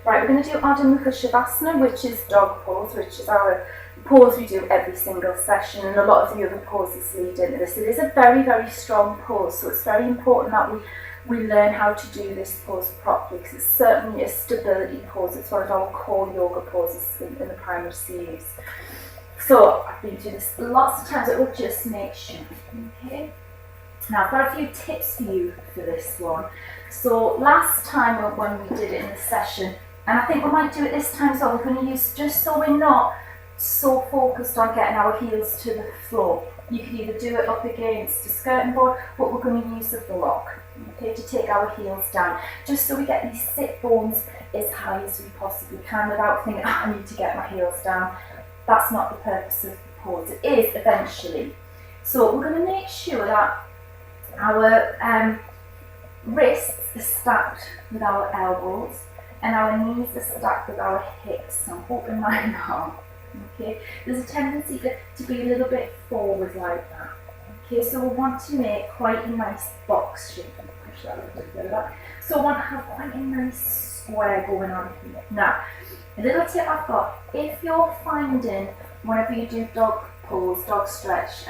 Right, we're going to do Ardha Mukha Shavasana, which is dog pose, which is our pose we do every single session, and a lot of the other poses lead into this. It is a very, very strong pose, so it's very important that we learn how to do this pose properly, because it's certainly a stability pose. It's one of our core yoga poses in the primary series. So I've been through this lots of times, it will just make sure. Okay. Now I've got a few tips for you for this one. So last time when we did it in the session, and I think we might do it this time as well, we're going to use, just so we're not so focused on getting our heels to the floor, you can either do it up against the skirting board, but we're going to use the block, okay, to take our heels down, just so we get these sit bones as high as we possibly can without thinking, oh, I need to get my heels down. That's not the purpose of the pose. It is eventually. So we're going to make sure that our wrists are stacked with our elbows and our knees are stacked with our hips. I'm hoping mine are. Okay, there's a tendency to be a little bit forward like that. Okay, so we want to make quite a nice box shape. Push that a little bit of that. So I want to have quite a nice square going on here. Now, a little tip I've got, if you're finding whenever you do dog pose, dog stretch,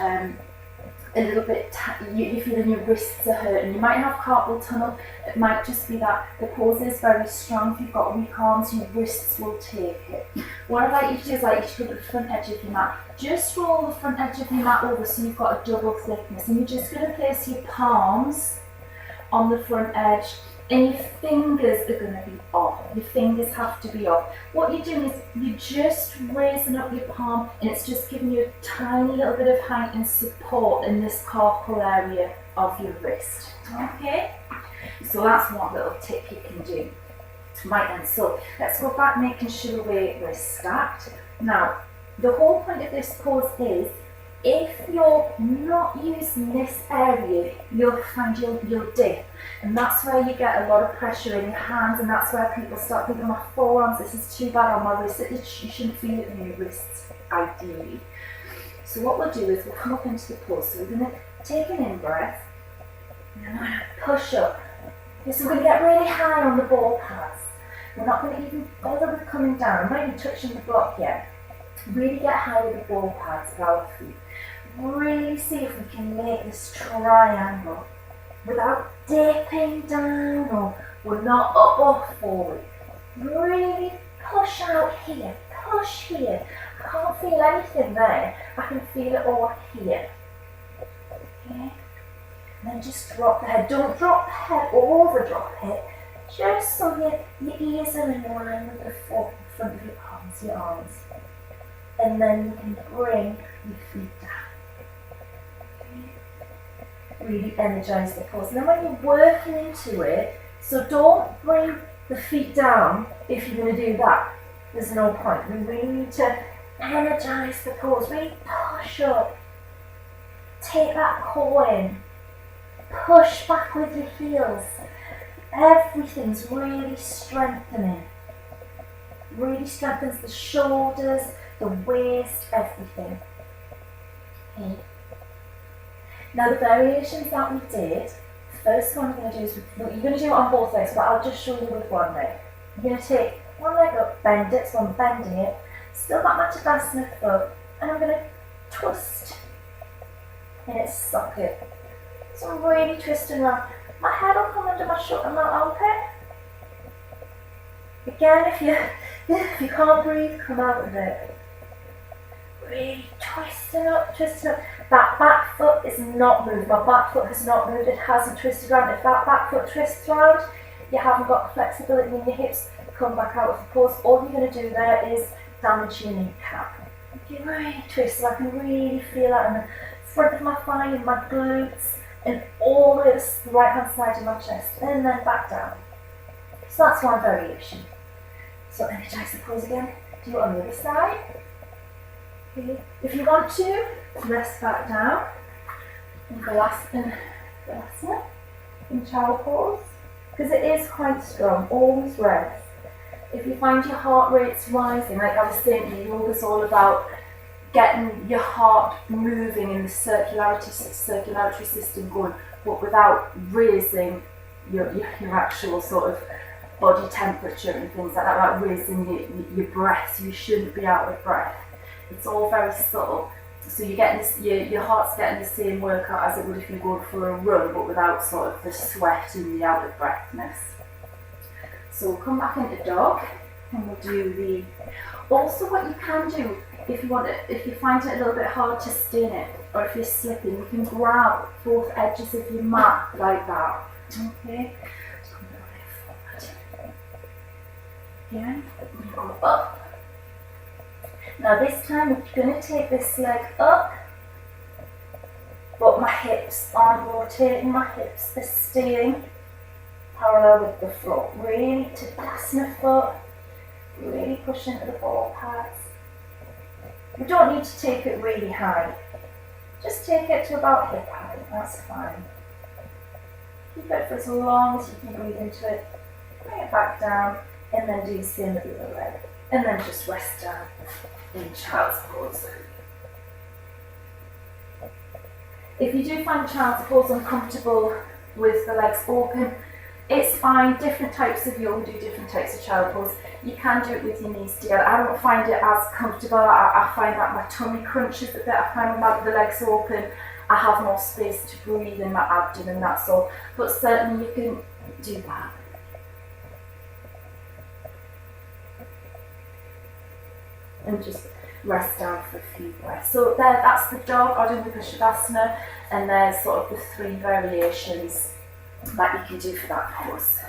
a little bit, you're feeling your wrists are hurting, you might have carpal tunnel, it might just be that the pose is very strong. If you've got weak arms, your wrists will take it. What I like you to do is like you to put the front edge of your mat, just roll the front edge of your mat over so you've got a double thickness, and you're just going to place your palms on the front edge, and your fingers are going to be off. Your fingers have to be off. What you're doing is you're just raising up your palm, and it's just giving you a tiny little bit of height and support in this carpal area of your wrist. Okay? So that's one little tip you can do. Right then, so let's go back, making sure we're stacked. Now, the whole point of this pose is, if you're not using this area, you'll find you'll dip, and that's where you get a lot of pressure in your hands, and that's where people start thinking, my forearms, this is too bad on my wrists. You shouldn't feel it in your wrists, ideally. So what we'll do is we'll come up into the pose. So we're going to take an in-breath, and then we're going to push up. Okay, so we're going to get really high on the ball pads. We're not going to even bother with coming down. I'm not even touching the block yet. Really get high with the ball pads of our feet. Really see if we can make this triangle without dipping down, or we're not up or forward. Really push out here, push here. I can't feel anything there, I can feel it all here. Okay? And then just drop the head. Don't drop the head or over drop it, just so your ears are in line with the front of your arms. And then you can bring your feet down. Really energize the pose. And then when you're working into it, so don't bring the feet down if you're going to do that. There's no point. We really need to energize the pose. Really push up. Take that core in. Push back with your heels. Everything's really strengthening. Really strengthens the shoulders, the waist, everything. Okay. Now the variations that we did, the first one we're going to do is, you're going to do it on both legs, but I'll just show you with one leg. You're going to take one leg up, bend it, so I'm bending it, still got my Tadasana foot, and I'm going to twist in its socket. So I'm really twisting around. My head will come under my shoulder, my armpit. Again, if you can't breathe, come out of it. Really twisting up, twisting up. That back foot is not moved. My back foot has not moved. It hasn't twisted around. If that back foot twists around, you haven't got the flexibility in your hips. Come back out of the pose. All you're going to do there is damage your kneecap. If you really twist, so I can really feel that in the front of my thigh and my glutes, and all the way to the right hand side of my chest, and then back down. So that's one variation. So energize the pose again. Do it on the other side. Okay. If you want to, rest back down in Balasana, in child pose, because it is quite strong. Always rest. If you find your heart rate's rising, like I was saying, yoga's all about getting your heart moving in the circulatory system going, but without raising your actual sort of body temperature and things like that, like raising your breath, so you shouldn't be out of breath. It's all very subtle. So you're getting this, your heart's getting the same workout as it would if you go for a run, but without sort of the sweat and the out of breathness. So we'll come back into dog, and we'll do the. Also, what you can do if you want it, if you find it a little bit hard to stay in it, or if you're slipping, you can grab both edges of your mat like that. Okay. So come a bit forward. Yeah. Go up. Now this time I'm going to take this leg up, but my hips aren't rotating, my hips are staying parallel with the floor. Really to fasten the foot, really push into the ball pads. You don't need to take it really high, just take it to about hip height, that's fine. Keep it for as long as you can breathe into it, bring it back down, and then do the same with the other leg, and then just rest down in child's pose. If you do find child's pose uncomfortable with the legs open, it's fine. Different types of yoga do different types of child pose. You can do it with your knees together. I don't find it as comfortable. I find that my tummy crunches a bit. I find when the legs open, I have more space to breathe in my abdomen, that's all. But certainly you can do that. And just rest down for a few breaths. So there, that's the dog, Ardha Mukha Shavasana, and there's sort of the 3 variations that you can do for that pose.